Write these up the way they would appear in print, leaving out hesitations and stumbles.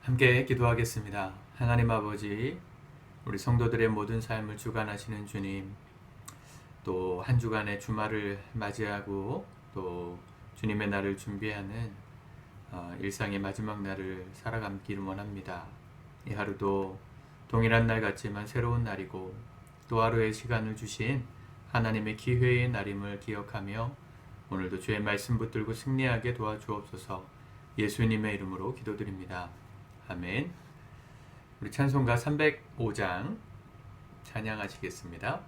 함께 기도하겠습니다. 하나님 아버지, 우리 성도들의 모든 삶을 주관하시는 주님, 또 한 주간의 주말을 맞이하고 또 주님의 날을 준비하는 일상의 마지막 날을 살아감기를 원합니다. 이 하루도 동일한 날 같지만 새로운 날이고 또 하루의 시간을 주신 하나님의 기회의 날임을 기억하며 오늘도 주의 말씀 붙들고 승리하게 도와주옵소서. 예수님의 이름으로 기도드립니다. 아멘. 우리 찬송가 305장 찬양하시겠습니다.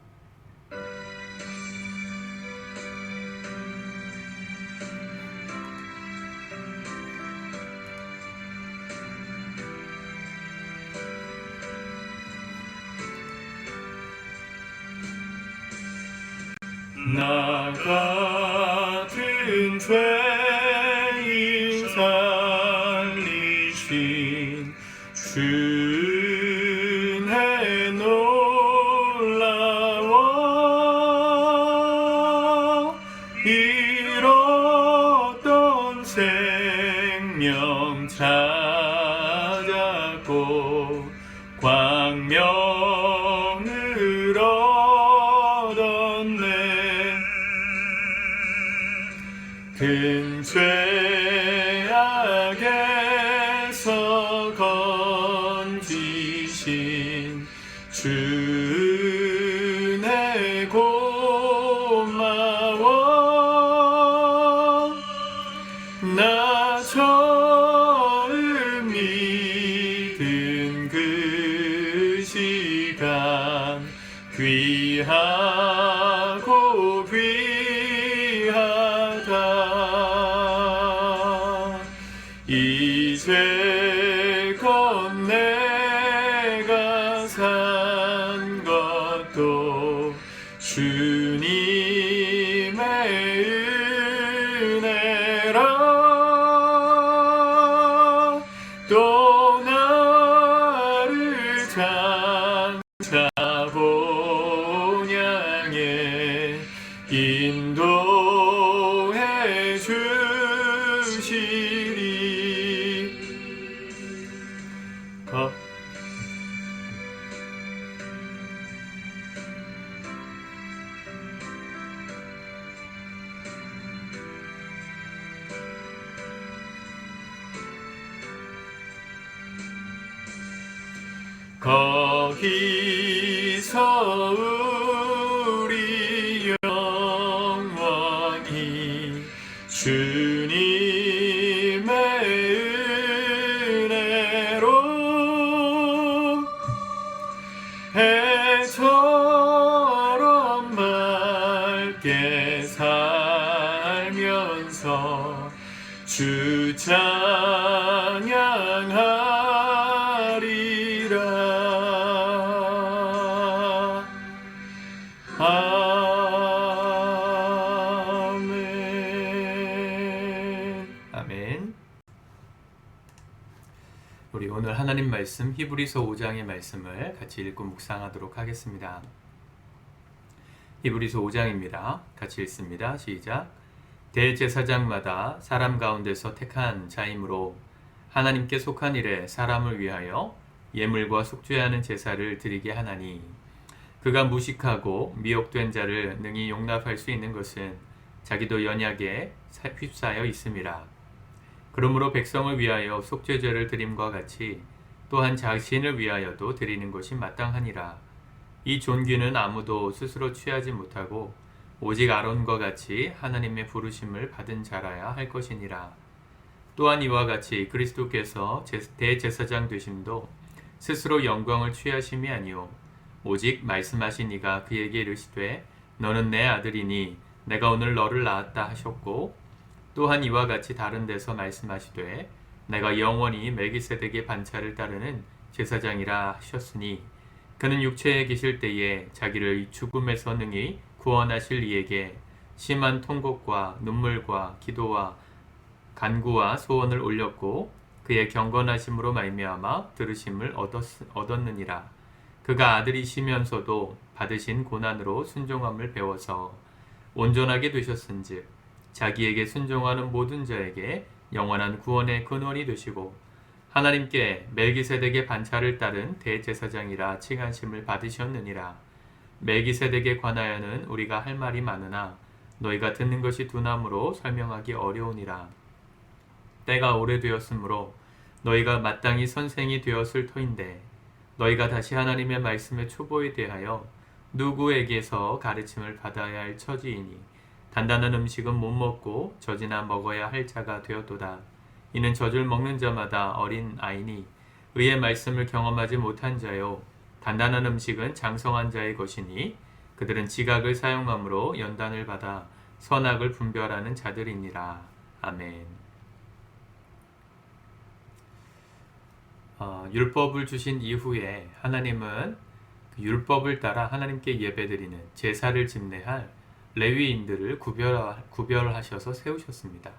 나 같은 죄인 살리신 주의 놀라워 잃었던 생명 찾았고 광명을 얻었네. 큰 죄악에서 건지신 주네 고마워. 나 처음 믿은 그 시간 귀하고 이제껏 내가 산 것도 주님의 은혜라. 또 나를 장차 본향에 인도해 주시리. 거기서 우리 영원히 주님의 은혜로 해처럼 맑게 살면서 주 찬양하리라. 아멘. 아멘. 우리 오늘 하나님 말씀 히브리서 5장의 말씀을 같이 읽고 묵상하도록 하겠습니다. 히브리서 5장입니다. 같이 읽습니다. 시작. 대제사장마다 사람 가운데서 택한 자이므로 하나님께 속한 일에 사람을 위하여 예물과 속죄하는 제사를 드리게 하나니, 그가 무식하고 미혹된 자를 능히 용납할 수 있는 것은 자기도 연약에 휩싸여 있음이라. 그러므로 백성을 위하여 속죄제를 드림과 같이 또한 자신을 위하여도 드리는 것이 마땅하니라. 이 존귀는 아무도 스스로 취하지 못하고 오직 아론과 같이 하나님의 부르심을 받은 자라야 할 것이니라. 또한 이와 같이 그리스도께서 대제사장 되심도 스스로 영광을 취하심이 아니요 오직 말씀하신 이가 그에게 이르시되 너는 내 아들이니 내가 오늘 너를 낳았다 하셨고, 또한 이와 같이 다른 데서 말씀하시되 내가 영원히 멜기세덱의 반차를 따르는 제사장이라 하셨으니, 그는 육체에 계실 때에 자기를 죽음에서 능히 구원하실 이에게 심한 통곡과 눈물과 기도와 간구와 소원을 올렸고 그의 경건하심으로 말미암아 들으심을 얻었느니라. 그가 아들이시면서도 받으신 고난으로 순종함을 배워서 온전하게 되셨은즉 자기에게 순종하는 모든 자에게 영원한 구원의 근원이 되시고, 하나님께 멜기세덱의 반차를 따른 대제사장이라 칭하심을 받으셨느니라. 멜기세덱에 관하여는 우리가 할 말이 많으나 너희가 듣는 것이 둔함으로 설명하기 어려우니라. 때가 오래되었으므로 너희가 마땅히 선생이 되었을 터인데 너희가 다시 하나님의 말씀의 초보에 대하여 누구에게서 가르침을 받아야 할 처지이니 단단한 음식은 못 먹고 젖이나 먹어야 할 자가 되었도다. 이는 젖을 먹는 자마다 어린 아이니 의의 말씀을 경험하지 못한 자요 단단한 음식은 장성한 자의 것이니 그들은 지각을 사용함으로 연단을 받아 선악을 분별하는 자들이니라. 아멘. 율법을 주신 이후에 하나님은 그 율법을 따라 하나님께 예배드리는 제사를 집례할 레위인들을 구별하셔서 세우셨습니다.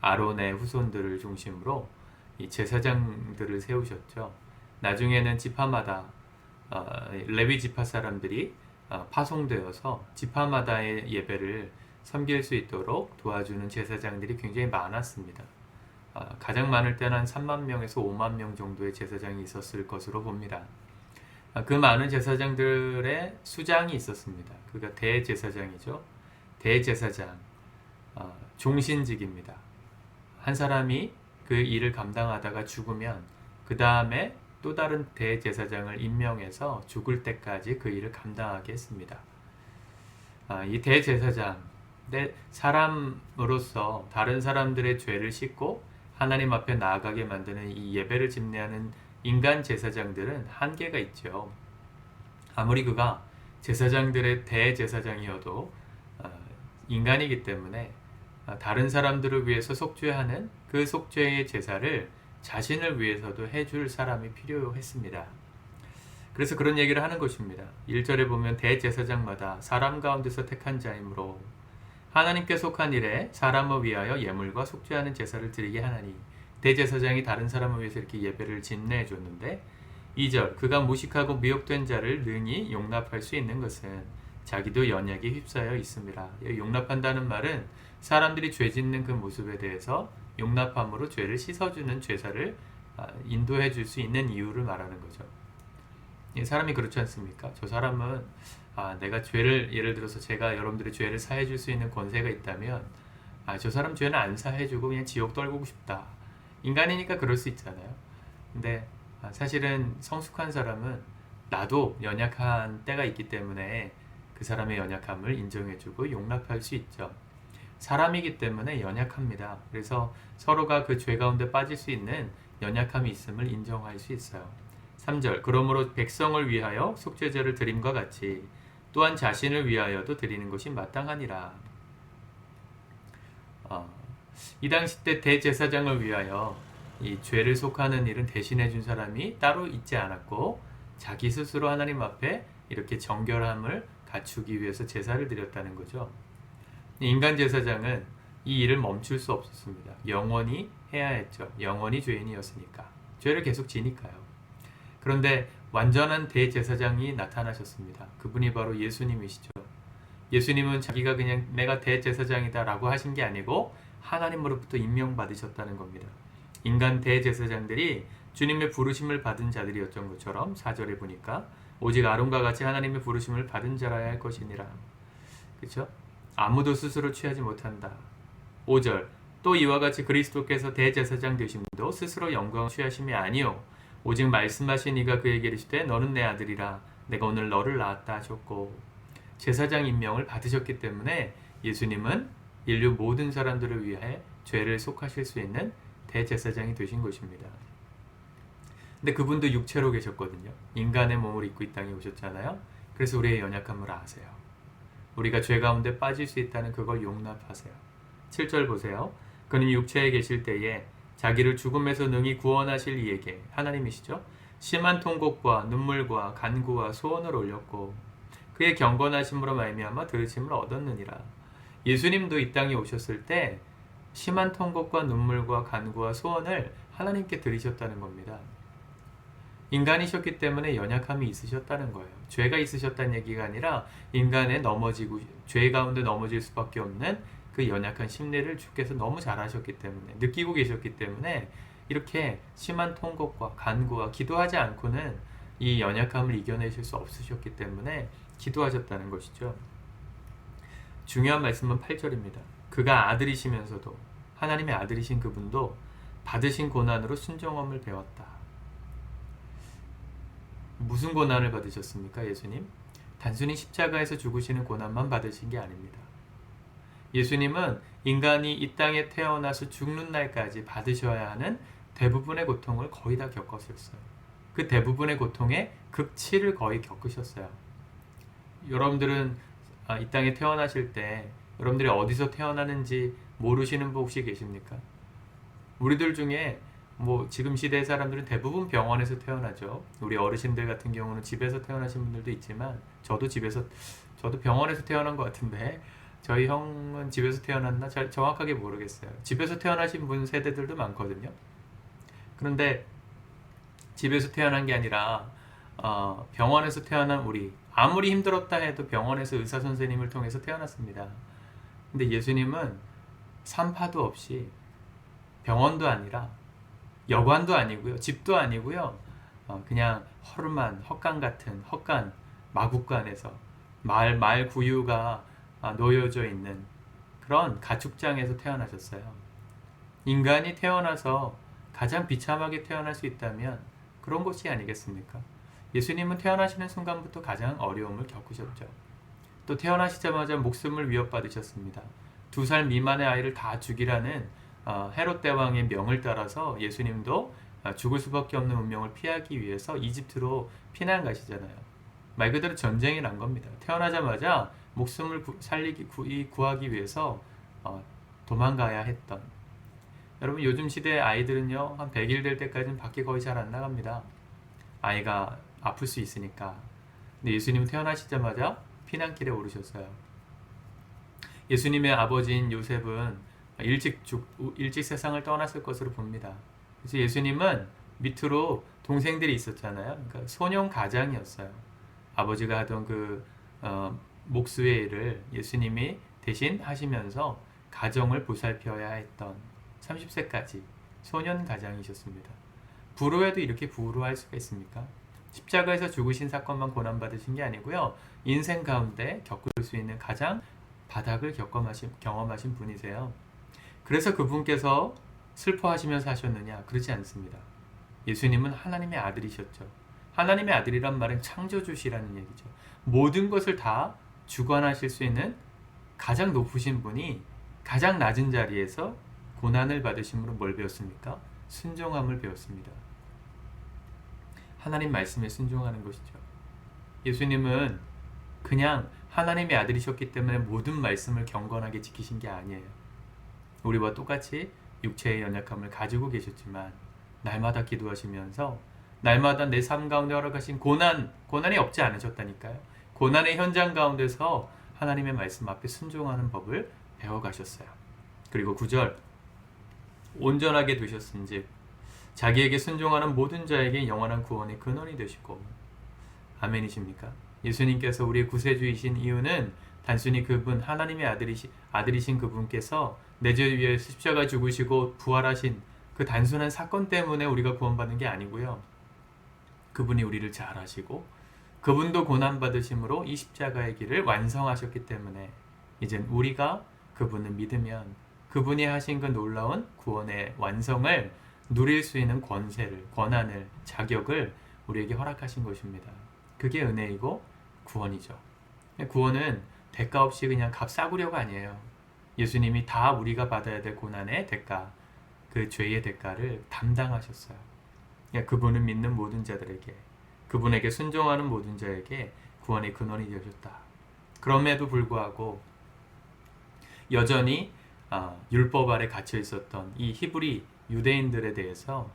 아론의 후손들을 중심으로 이 제사장들을 세우셨죠. 나중에는 지파마다 레위 지파 사람들이 파송되어서 지파마다의 예배를 섬길 수 있도록 도와주는 제사장들이 굉장히 많았습니다. 가장 많을 때는 한 3만 명에서 5만 명 정도의 제사장이 있었을 것으로 봅니다. 그 많은 제사장들의 수장이 있었습니다. 그가 대제사장이죠. 대제사장, 종신직입니다. 한 사람이 그 일을 감당하다가 죽으면 그 다음에 또 다른 대제사장을 임명해서 죽을 때까지 그 일을 감당하게 했습니다. 이 대제사장, 사람으로서 다른 사람들의 죄를 씻고 하나님 앞에 나아가게 만드는 이 예배를 집례하는 인간 제사장들은 한계가 있죠. 아무리 그가 제사장들의 대제사장이어도 인간이기 때문에 다른 사람들을 위해서 속죄하는 그 속죄의 제사를 자신을 위해서도 해줄 사람이 필요했습니다. 그래서 그런 얘기를 하는 것입니다. 1절에 보면 대제사장마다 사람 가운데서 택한 자이므로 하나님께 속한 일에 사람을 위하여 예물과 속죄하는 제사를 드리게 하나니 대제사장이 다른 사람을 위해서 이렇게 예배를 집례해 줬는데 2절 그가 무식하고 미혹된 자를 능히 용납할 수 있는 것은 자기도 연약에 휩싸여 있습니다. 용납한다는 말은 사람들이 죄 짓는 그 모습에 대해서 용납함으로 죄를 씻어주는 제사를 인도해 줄 수 있는 이유를 말하는 거죠. 사람이 그렇지 않습니까? 저 사람은 내가 죄를 예를 들어서 제가 여러분들의 죄를 사해 줄 수 있는 권세가 있다면 저 사람 죄는 안 사해 주고 그냥 지옥 떨구고 싶다. 인간이니까 그럴 수 있잖아요. 근데 사실은 성숙한 사람은 나도 연약한 때가 있기 때문에 그 사람의 연약함을 인정해 주고 용납할 수 있죠. 사람이기 때문에 연약합니다. 그래서 서로가 그 죄 가운데 빠질 수 있는 연약함이 있음을 인정할 수 있어요. 3절 그러므로 백성을 위하여 속죄제를 드림과 같이 또한 자신을 위하여도 드리는 것이 마땅하니라. 이 당시 때 대제사장을 위하여 이 죄를 속하는 일은 대신해 준 사람이 따로 있지 않았고 자기 스스로 하나님 앞에 이렇게 정결함을 갖추기 위해서 제사를 드렸다는 거죠. 인간 제사장은 이 일을 멈출 수 없었습니다. 영원히 해야 했죠. 영원히 죄인이었으니까. 죄를 계속 지니까요. 그런데 완전한 대제사장이 나타나셨습니다. 그분이 바로 예수님이시죠. 예수님은 자기가 그냥 내가 대제사장이다 라고 하신 게 아니고 하나님으로부터 임명받으셨다는 겁니다. 인간 대제사장들이 주님의 부르심을 받은 자들이었던 것처럼 4절에 보니까 오직 아론과 같이 하나님의 부르심을 받은 자라야 할 것이니라. 그렇죠? 아무도 스스로 취하지 못한다. 5절 또 이와 같이 그리스도께서 대제사장 되심도 스스로 영광을 취하심이 아니요 오직 말씀하신 이가 그에게 이르시되 너는 내 아들이라 내가 오늘 너를 낳았다 하셨고 제사장 임명을 받으셨기 때문에 예수님은 인류 모든 사람들을 위해 죄를 속하실 수 있는 대제사장이 되신 것입니다. 근데 그분도 육체로 계셨거든요. 인간의 몸을 입고 이 땅에 오셨잖아요. 그래서 우리의 연약함을 아세요. 우리가 죄 가운데 빠질 수 있다는 그걸 용납하세요. 7절 보세요. 그는 육체에 계실 때에 자기를 죽음에서 능히 구원하실 이에게 하나님이시죠. 심한 통곡과 눈물과 간구와 소원을 올렸고 그의 경건하심으로 말미암아 들으심을 얻었느니라. 예수님도 이 땅에 오셨을 때 심한 통곡과 눈물과 간구와 소원을 하나님께 드리셨다는 겁니다. 인간이셨기 때문에 연약함이 있으셨다는 거예요. 죄가 있으셨다는 얘기가 아니라 인간의 죄 가운데 넘어질 수밖에 없는 그 연약한 심리를 주께서 너무 잘 아셨기 때문에 느끼고 계셨기 때문에 이렇게 심한 통곡과 간구와 기도하지 않고는 이 연약함을 이겨내실 수 없으셨기 때문에 기도하셨다는 것이죠. 중요한 말씀은 8절입니다. 그가 아들이시면서도 하나님의 아들이신 그분도 받으신 고난으로 순종함을 배웠다. 무슨 고난을 받으셨습니까? 예수님? 단순히 십자가에서 죽으시는 고난만 받으신 게 아닙니다. 예수님은 인간이 이 땅에 태어나서 죽는 날까지 받으셔야 하는 대부분의 고통을 거의 다 겪으셨어요. 그 대부분의 고통의 극치를 거의 겪으셨어요. 여러분들은 이 땅에 태어나실 때 여러분들이 어디서 태어나는지 모르시는 분 혹시 계십니까? 우리들 중에 지금 시대의 사람들은 대부분 병원에서 태어나죠. 우리 어르신들 같은 경우는 집에서 태어나신 분들도 있지만 저도 병원에서 태어난 것 같은데 저희 형은 집에서 태어났나 잘 정확하게 모르겠어요. 집에서 태어나신 분 세대들도 많거든요. 그런데 집에서 태어난 게 아니라 병원에서 태어난 우리, 아무리 힘들었다 해도 병원에서 의사 선생님을 통해서 태어났습니다. 근데 예수님은 산파도 없이 병원도 아니라 여관도 아니고요, 집도 아니고요, 그냥 허름한 헛간 같은 헛간 마국간에서 말 구유가 놓여져 있는 그런 가축장에서 태어나셨어요. 인간이 태어나서 가장 비참하게 태어날 수 있다면 그런 것이 아니겠습니까? 예수님은 태어나시는 순간부터 가장 어려움을 겪으셨죠. 또 태어나시자마자 목숨을 위협받으셨습니다. 2살 미만의 아이를 다 죽이라는 헤롯 대왕의 명을 따라서 예수님도 죽을 수밖에 없는 운명을 피하기 위해서 이집트로 피난 가시잖아요. 말 그대로 전쟁이 난 겁니다. 태어나자마자 목숨을 구하기 위해서 도망가야 했던. 여러분, 요즘 시대의 아이들은요, 한 100일 될 때까지는 밖에 거의 잘 안 나갑니다. 아이가 아플 수 있으니까. 근데 예수님은 태어나시자마자 피난길에 오르셨어요. 예수님의 아버지인 요셉은 일찍 세상을 떠났을 것으로 봅니다. 그래서 예수님은 밑으로 동생들이 있었잖아요. 그러니까 소년 가장이었어요. 아버지가 하던 그 목수의 일을 예수님이 대신 하시면서 가정을 보살펴야 했던 30세까지 소년 가장이셨습니다. 불후에도 이렇게 불후할 수가 있습니까? 십자가에서 죽으신 사건만 고난받으신 게 아니고요, 인생 가운데 겪을 수 있는 가장 바닥을 경험하신 분이세요. 그래서 그분께서 슬퍼하시면서 하셨느냐? 그렇지 않습니다. 예수님은 하나님의 아들이셨죠. 하나님의 아들이란 말은 창조주시라는 얘기죠. 모든 것을 다 주관하실 수 있는 가장 높으신 분이 가장 낮은 자리에서 고난을 받으심으로 뭘 배웠습니까? 순종함을 배웠습니다. 하나님 말씀에 순종하는 것이죠. 예수님은 그냥 하나님의 아들이셨기 때문에 모든 말씀을 경건하게 지키신 게 아니에요. 우리와 똑같이 육체의 연약함을 가지고 계셨지만 날마다 기도하시면서 날마다 내 삶 가운데 허락하신 고난이 없지 않으셨다니까요. 고난의 현장 가운데서 하나님의 말씀 앞에 순종하는 법을 배워가셨어요. 그리고 9절, 온전하게 되셨은즉 자기에게 순종하는 모든 자에게 영원한 구원의 근원이 되시고. 아멘이십니까? 예수님께서 우리의 구세주이신 이유는 단순히 그분, 하나님의 아들이신 그분께서 내 죄 위에 십자가 죽으시고 부활하신 그 단순한 사건 때문에 우리가 구원받는 게 아니고요, 그분이 우리를 잘 아시고 그분도 고난받으심으로 이 십자가의 길을 완성하셨기 때문에 이젠 우리가 그분을 믿으면 그분이 하신 그 놀라운 구원의 완성을 누릴 수 있는 권한을, 자격을 우리에게 허락하신 것입니다. 그게 은혜이고 구원이죠. 구원은 대가 없이 그냥 값 싸구려가 아니에요. 예수님이 다 우리가 받아야 될 고난의 대가, 그 죄의 대가를 담당하셨어요. 그분을 믿는 모든 자들에게, 그분에게 순종하는 모든 자에게 구원의 근원이 되셨다. 그럼에도 불구하고 여전히 율법 아래 갇혀 있었던 이 히브리 유대인들에 대해서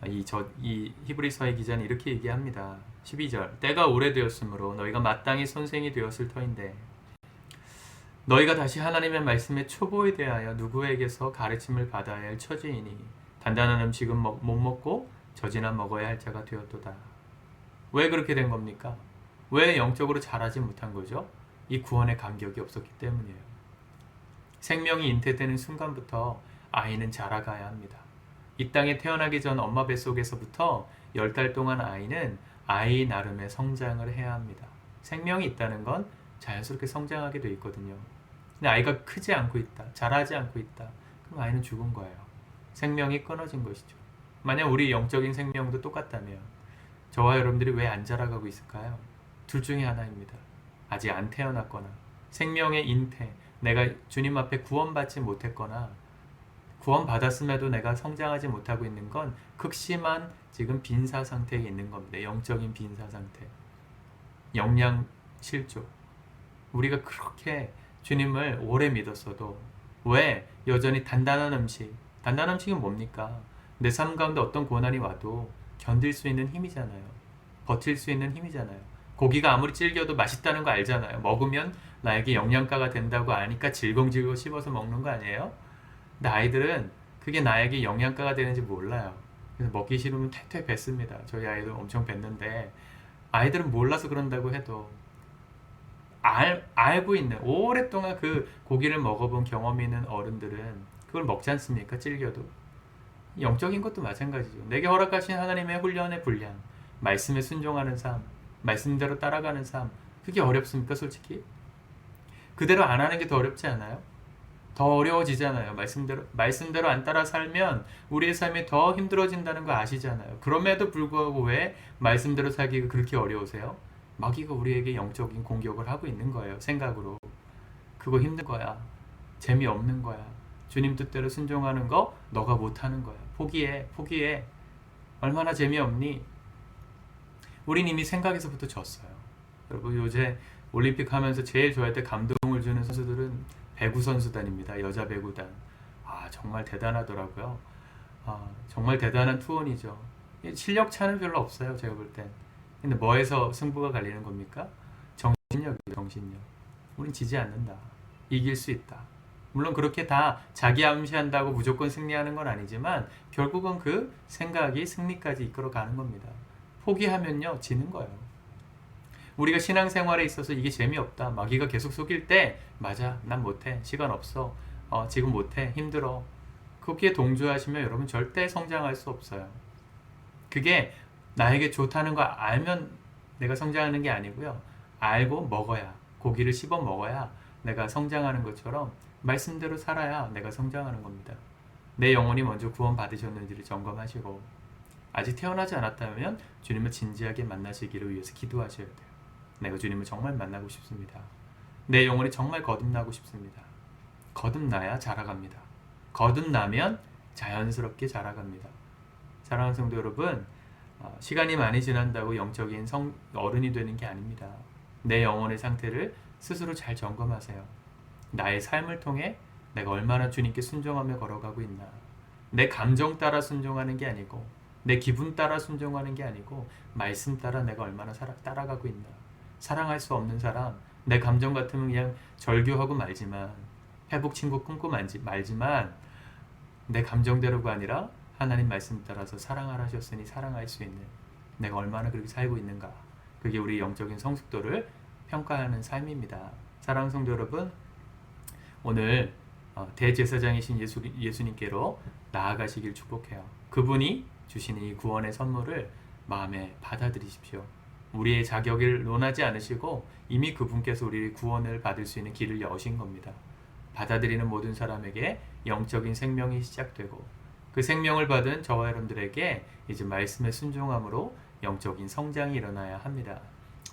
이 히브리서의 기자는 이렇게 얘기합니다. 12절, 때가 오래되었으므로 너희가 마땅히 선생이 되었을 터인데 너희가 다시 하나님의 말씀의 초보에 대하여 누구에게서 가르침을 받아야 할 처지이니 단단한 음식은 못 먹고 젖이나 먹어야 할 자가 되었도다. 왜 그렇게 된 겁니까? 왜 영적으로 자라지 못한 거죠? 이 구원의 감격이 없었기 때문이에요. 생명이 잉태되는 순간부터 아이는 자라가야 합니다. 이 땅에 태어나기 전 엄마 뱃속에서부터 10달 동안 아이는 아이 나름의 성장을 해야 합니다. 생명이 있다는 건 자연스럽게 성장하게 돼 있거든요. 근데 아이가 크지 않고 있다, 자라지 않고 있다, 그럼 아이는 죽은 거예요. 생명이 끊어진 것이죠. 만약 우리 영적인 생명도 똑같다면 저와 여러분들이 왜 안 자라가고 있을까요? 둘 중에 하나입니다. 아직 안 태어났거나 생명의 잉태, 내가 주님 앞에 구원받지 못했거나 구원받았음에도 내가 성장하지 못하고 있는 건 극심한 지금 빈사 상태에 있는 겁니다. 영적인 빈사 상태. 영양 실조. 우리가 그렇게 주님을 오래 믿었어도 왜 여전히 단단한 음식이 뭡니까? 내 삶 가운데 어떤 고난이 와도 견딜 수 있는 힘이잖아요. 버틸 수 있는 힘이잖아요. 고기가 아무리 질겨도 맛있다는 거 알잖아요. 먹으면 나에게 영양가가 된다고 아니까 질겅질겅 씹어서 먹는 거 아니에요? 근데 아이들은 그게 나에게 영양가가 되는지 몰라요. 그래서 먹기 싫으면 퇴퇴 뱉습니다. 저희 아이들 엄청 뱉는데 아이들은 몰라서 그런다고 해도 알고 있는, 오랫동안 그 고기를 먹어본 경험이 있는 어른들은 그걸 먹지 않습니까? 질겨도. 영적인 것도 마찬가지죠. 내게 허락하신 하나님의 훈련의 분량, 말씀에 순종하는 삶, 말씀대로 따라가는 삶, 그게 어렵습니까? 솔직히 그대로 안 하는 게 더 어렵지 않아요? 더 어려워지잖아요. 말씀대로 안 따라 살면 우리의 삶이 더 힘들어진다는 거 아시잖아요. 그럼에도 불구하고 왜 말씀대로 살기가 그렇게 어려우세요? 마귀가 우리에게 영적인 공격을 하고 있는 거예요. 생각으로. 그거 힘든 거야. 재미없는 거야. 주님 뜻대로 순종하는 거 너가 못하는 거야. 포기해. 얼마나 재미없니? 우린 이미 생각에서부터 졌어요. 여러분 요새 올림픽 하면서 제일 저한테 감동을 주는 선수들은 배구 선수단입니다. 여자 배구단. 정말 대단하더라고요. 정말 대단한 투혼이죠. 실력 차는 별로 없어요. 제가 볼 땐. 근데 뭐에서 승부가 갈리는 겁니까? 정신력이에요. 정신력. 우린 지지 않는다. 이길 수 있다. 물론 그렇게 다 자기 암시한다고 무조건 승리하는 건 아니지만 결국은 그 생각이 승리까지 이끌어가는 겁니다. 포기하면요 지는 거예요. 우리가 신앙생활에 있어서 이게 재미없다, 마귀가 계속 속일 때 맞아, 난 못해, 시간 없어, 지금 못해, 힘들어, 거기에 동조하시면 여러분 절대 성장할 수 없어요. 그게 나에게 좋다는 거 알면 내가 성장하는 게 아니고요, 알고 먹어야, 고기를 씹어 먹어야 내가 성장하는 것처럼 말씀대로 살아야 내가 성장하는 겁니다. 내 영혼이 먼저 구원 받으셨는지를 점검하시고 아직 태어나지 않았다면 주님을 진지하게 만나시기를 위해서 기도하셔야 돼요. 내가 주님을 정말 만나고 싶습니다. 내 영혼이 정말 거듭나고 싶습니다. 거듭나야 자라갑니다. 거듭나면 자연스럽게 자라갑니다. 사랑하는 성도 여러분, 시간이 많이 지난다고 영적인 어른이 되는 게 아닙니다. 내 영혼의 상태를 스스로 잘 점검하세요. 나의 삶을 통해 내가 얼마나 주님께 순종하며 걸어가고 있나. 내 감정 따라 순종하는 게 아니고 내 기분 따라 순종하는 게 아니고 말씀 따라 내가 얼마나 따라가고 있나. 사랑할 수 없는 사람, 내 감정 같으면 그냥 절교하고 말지만, 회복 친구 끊고 말지만 내 감정대로가 아니라 하나님 말씀 따라서 사랑하라 하셨으니 사랑할 수 있는 내가 얼마나 그렇게 살고 있는가. 그게 우리 영적인 성숙도를 평가하는 삶입니다. 사랑하는 성도 여러분, 오늘 대제사장이신 예수님께로 나아가시길 축복해요. 그분이 주시는 이 구원의 선물을 마음에 받아들이십시오. 우리의 자격을 논하지 않으시고 이미 그분께서 우리의 구원을 받을 수 있는 길을 여신 겁니다. 받아들이는 모든 사람에게 영적인 생명이 시작되고 그 생명을 받은 저와 여러분들에게 이제 말씀의 순종함으로 영적인 성장이 일어나야 합니다.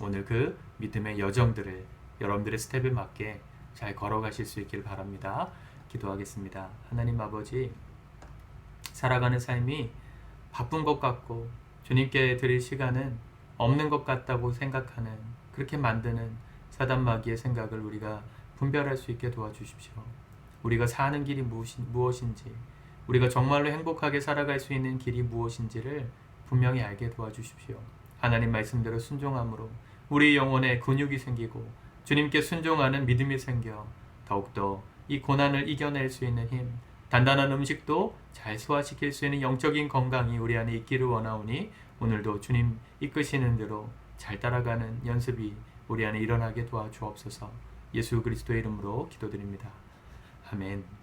오늘 그 믿음의 여정들을 여러분들의 스텝에 맞게 잘 걸어가실 수 있길 바랍니다. 기도하겠습니다. 하나님 아버지, 살아가는 삶이 바쁜 것 같고 주님께 드릴 시간은 없는 것 같다고 생각하는, 그렇게 만드는 사단 마귀의 생각을 우리가 분별할 수 있게 도와주십시오. 우리가 사는 길이 무엇인지, 우리가 정말로 행복하게 살아갈 수 있는 길이 무엇인지를 분명히 알게 도와주십시오. 하나님 말씀대로 순종함으로 우리 영혼에 근육이 생기고 주님께 순종하는 믿음이 생겨 더욱더 이 고난을 이겨낼 수 있는 힘, 단단한 음식도 잘 소화시킬 수 있는 영적인 건강이 우리 안에 있기를 원하오니 오늘도 주님 이끄시는 대로 잘 따라가는 연습이 우리 안에 일어나게 도와주옵소서. 예수 그리스도의 이름으로 기도드립니다. 아멘.